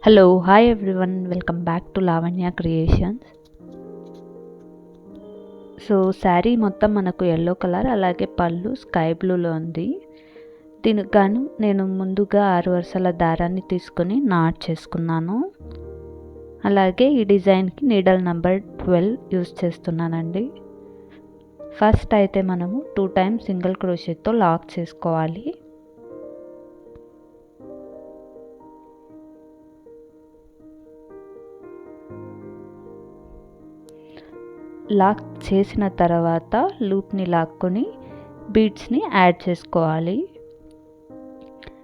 Hello hi everyone welcome back to Lavanya creations. So sari మొత్తం మనకు yellow colour, అలాగే పళ్ళు స్కై బ్లూలో ఉంది. దీనికి గాను నేను ముందుగా 6 వరుసల దారాన్ని తీసుకొని నాట్ చేసుకున్నాను. అలాగే ఈ డిజైన్కి నీడల్ నెంబర్ 12 యూస్ చేస్తున్నానండి. ఫస్ట్ అయితే మనము 2 టైమ్స్ సింగిల్ క్రోషెట్తో లాక్ చేసుకోవాలి. లాక్ చేసిన తర్వాత లూప్ని లాక్కొని బీడ్స్ని యాడ్ చేసుకోవాలి.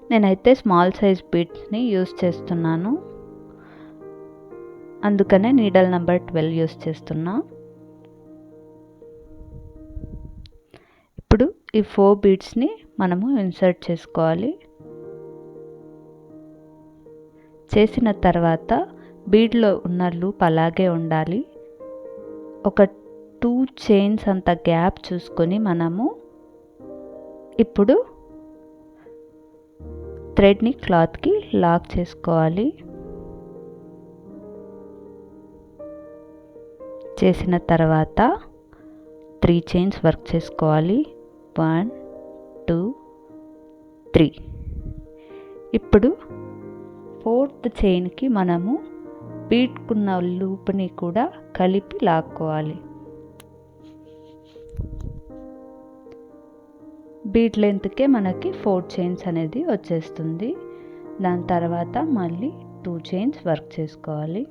నేనైతే స్మాల్ సైజ్ బీడ్స్ని యూస్ చేస్తున్నాను, అందుకనే నీడల్ నెంబర్ 12 యూస్ చేస్తున్నా. ఇప్పుడు ఈ 4 బీడ్స్ని మనము ఇన్సర్ట్ చేసుకోవాలి. చేసిన తర్వాత బీడ్లో ఉన్న లూప్ అలాగే ఉండాలి. ఒక 2 చైన్స్ అంత గ్యాప్ చూసుకొని మనము ఇప్పుడు థ్రెడ్ని క్లాత్కి లాక్ చేసుకోవాలి. చేసిన తర్వాత 3 చైన్స్ వర్క్ చేసుకోవాలి. 1 2 3. ఇప్పుడు 4th చైన్కి మనము బీడ్కున్న లూప్ని కూడా కలిపి లాక్కోవాలి. బీడ్ లెంత్కే మనకి 4 చైన్స్ అనేది వచ్చేస్తుంది. దాని తర్వాత మళ్ళీ 2 చైన్స్ వర్క్ చేసుకోవాలి.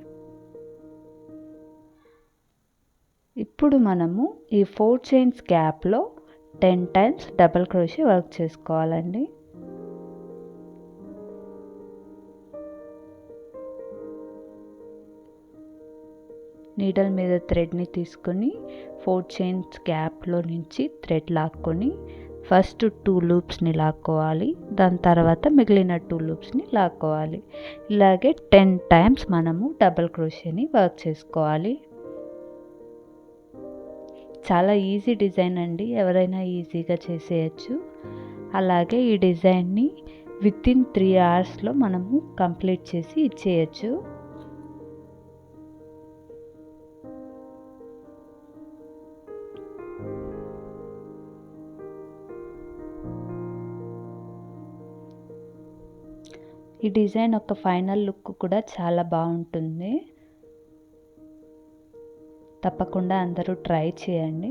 ఇప్పుడు మనము ఈ 4 చైన్స్ గ్యాప్లో 10 టైమ్స్ డబుల్ క్రోషే వర్క్ చేసుకోవాలండి. నీడల్ మీద థ్రెడ్ని తీసుకొని 4 చైన్స్ గ్యాప్లో నుంచి థ్రెడ్ లాక్కొని ఫస్ట్ 2 లూప్స్ని లాక్కోవాలి. దాని తర్వాత మిగిలిన 2 లూప్స్ని లాక్కోవాలి. ఇలాగే 10 టైమ్స్ మనము డబుల్ క్రోషేని వర్క్ చేసుకోవాలి. చాలా ఈజీ డిజైన్ అండి, ఎవరైనా ఈజీగా చేసేయచ్చు. అలాగే ఈ డిజైన్ని వితిన్ 3 అవర్స్లో మనము కంప్లీట్ చేసి ఇచ్చేయచ్చు. ఈ డిజైన్ ఒక ఫైనల్ లుక్ కూడా చాలా బాగుంటుంది. తప్పకుండా అందరూ ట్రై చేయండి.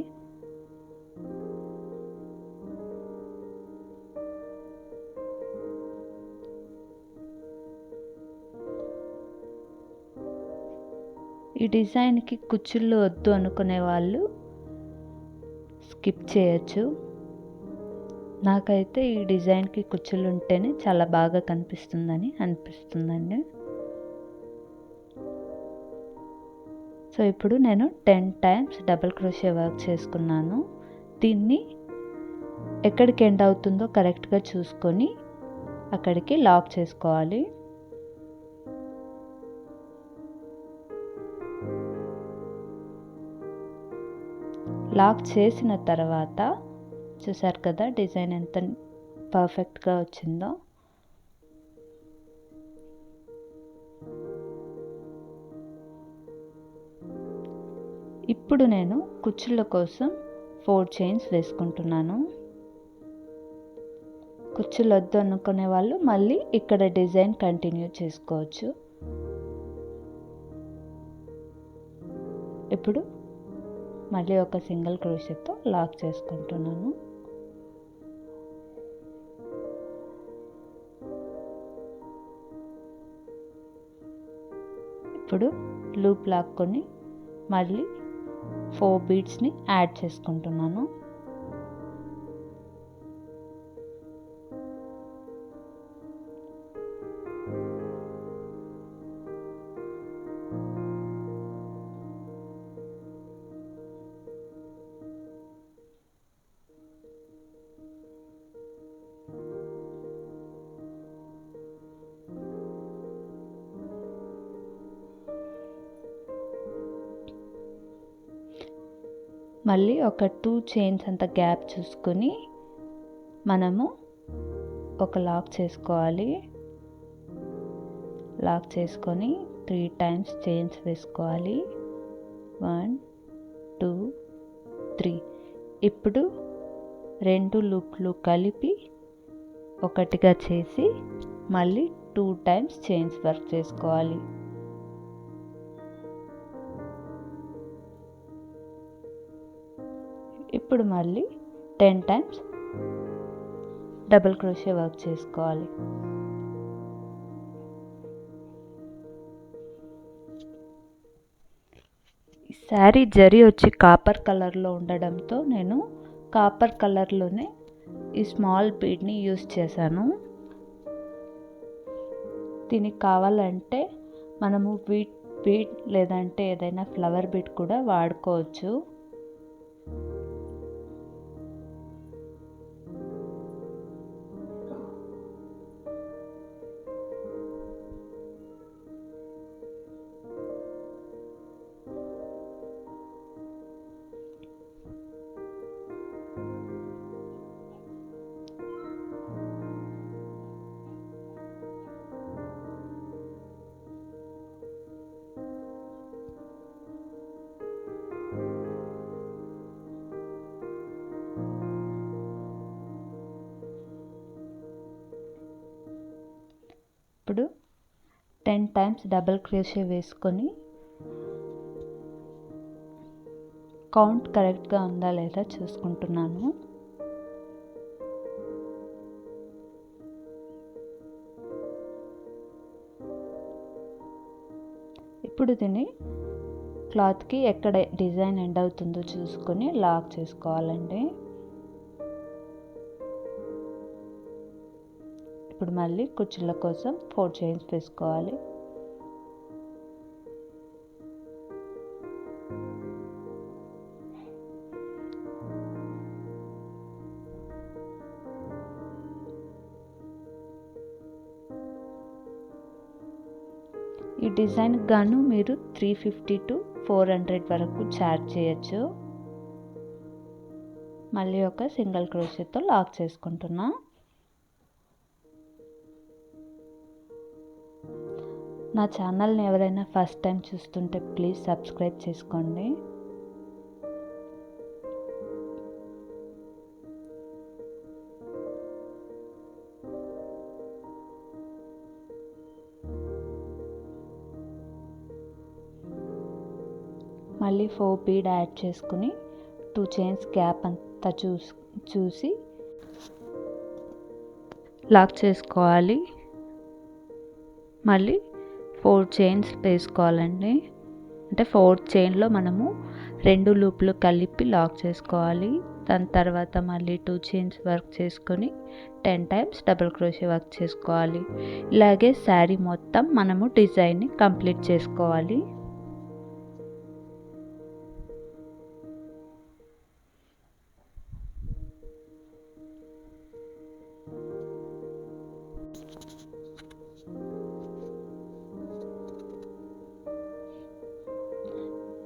ఈ డిజైన్కి కుచ్చుళ్ళు వద్దు అనుకునే వాళ్ళు స్కిప్ చేయొచ్చు. నాకైతే ఈ డిజైన్కి కుచ్చులు ఉంటేనే చాలా బాగా కనిపిస్తుందని అనిపిస్తుందండి. సో ఇప్పుడు నేను 10 టైమ్స్ డబుల్ క్రోషే వర్క్ చేసుకున్నాను. దీన్ని ఎక్కడికి ఎండ్ అవుతుందో కరెక్ట్గా చూసుకొని అక్కడికి లాక్ చేసుకోవాలి. లాక్ చేసిన తర్వాత చూసారు కదా డిజైన్ ఎంత పర్ఫెక్ట్గా వచ్చిందో. ఇప్పుడు నేను కుచ్చుళ్ళ కోసం 4 చైన్స్ వేసుకుంటున్నాను. కుచ్చులు వద్దు అనుకునే వాళ్ళు మళ్ళీ ఇక్కడ డిజైన్ కంటిన్యూ చేసుకోవచ్చు. ఇప్పుడు మళ్ళీ ఒక సింగిల్ క్రోషేతో లాక్ చేసుకుంటున్నాను. ఇప్పుడు లూప్ లాక్కొని మళ్ళీ 4 బీడ్స్ని యాడ్ చేసుకుంటున్నాను. మళ్ళీ ఒక 2 చైన్స్ అంత గ్యాప్ చూసుకొని మనము ఒక లాక్ చేసుకోవాలి. లాక్ చేసుకొని 3 టైమ్స్ చైన్స్ వేసుకోవాలి. 1 2 3. ఇప్పుడు 2 లూప్లు కలిపి ఒకటిగా చేసి మళ్ళీ 2 టైమ్స్ చైన్స్ వర్క్ చేసుకోవాలి. ఇప్పుడు మళ్ళీ 10 టైమ్స్ డబుల్ క్రోషే వర్క్ చేసుకోవాలి. శారీ జరీ వచ్చి కాపర్ కలర్లో ఉండడంతో నేను కాపర్ కలర్లోనే ఈ స్మాల్ బీడ్ని యూస్ చేశాను. దీనికి కావాలంటే మనము బీడ్ లేదంటే ఏదైనా ఫ్లవర్ బీడ్ కూడా వాడుకోవచ్చు. ఇప్పుడు 10 టైమ్స్ డబుల్ క్రోషే వేసుకొని కౌంట్ కరెక్ట్గా ఉందా లేదా చూసుకుంటున్నాను. ఇప్పుడు దీన్ని క్లాత్కి ఎక్కడ డిజైన్ ఎండ్ అవుతుందో చూసుకొని లాక్ చేసుకోవాలండి. ఇప్పుడు మళ్ళీ కుచ్చుల కోసం 4 చైన్స్ వేసుకోవాలి. ఈ డిజైన్ గాను మీరు 350 to 400 వరకు ఛార్జ్ చేయొచ్చు. మళ్ళీ ఒక సింగిల్ క్రోషేతో లాక్ చేసుకుంటున్నా. నా ఛానల్ని ఎవరైనా ఫస్ట్ టైం చూస్తుంటే ప్లీజ్ సబ్స్క్రైబ్ చేసుకోండి. మళ్ళీ 4 బీడ్ యాడ్ చేసుకుని 2 చైన్స్ గ్యాప్ అంతా చూసి లాక్ చేసుకోవాలి. మళ్ళీ 4 చైన్స్ వేసుకోవాలండి. అంటే 4 చైన్లో మనము 2 లూప్లు కలిపి లాక్ చేసుకోవాలి. దాని తర్వాత మళ్ళీ 2 చైన్స్ వర్క్ చేసుకొని 10 టైమ్స్ డబుల్ క్రోషే వర్క్ చేసుకోవాలి. ఇలాగే శారీ మొత్తం మనము డిజైన్ని కంప్లీట్ చేసుకోవాలి.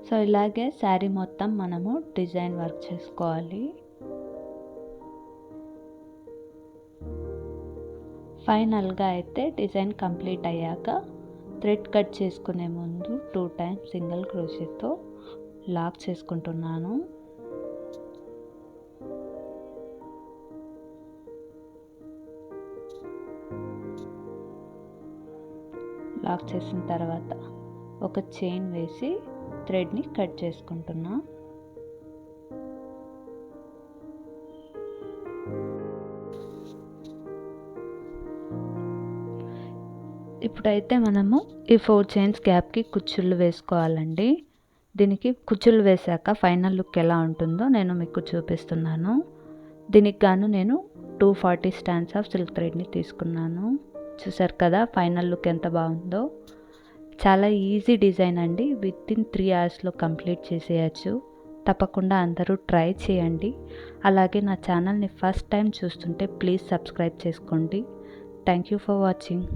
సో ఇలాగే శారీ మొత్తం మనము డిజైన్ వర్క్ చేసుకోవాలి. ఫైనల్గా అయితే డిజైన్ కంప్లీట్ అయ్యాక థ్రెడ్ కట్ చేసుకునే ముందు 2 టైమ్స్ సింగిల్ క్రోషేతో లాక్ చేసుకుంటున్నాను. లాక్ చేసిన తర్వాత ఒక చైన్ వేసి థ్రెడ్ని కట్ చేసుకుంటున్నా. ఇప్పుడైతే మనము ఈ 4 చైన్స్ గ్యాప్కి కుచ్చుళ్ళు వేసుకోవాలండి. దీనికి కుచ్చుళ్ళు వేసాక ఫైనల్ లుక్ ఎలా ఉంటుందో నేను మీకు చూపిస్తున్నాను. దీనికి గాను నేను 240 స్టాండ్స్ ఆఫ్ సిల్క్ థ్రెడ్ని తీసుకున్నాను. చూసారు కదా ఫైనల్ లుక్ ఎంత బాగుందో. చాలా ఈజీ డిజైన్ అండి. వితిన్ 3 అవర్స్లో కంప్లీట్ చేసేయచ్చు. తప్పకుండా అందరూ ట్రై చేయండి. అలాగే నా ఛానల్ని ఫస్ట్ టైం చూస్తుంటే ప్లీజ్ సబ్స్క్రైబ్ చేసుకోండి. Thank you for watching.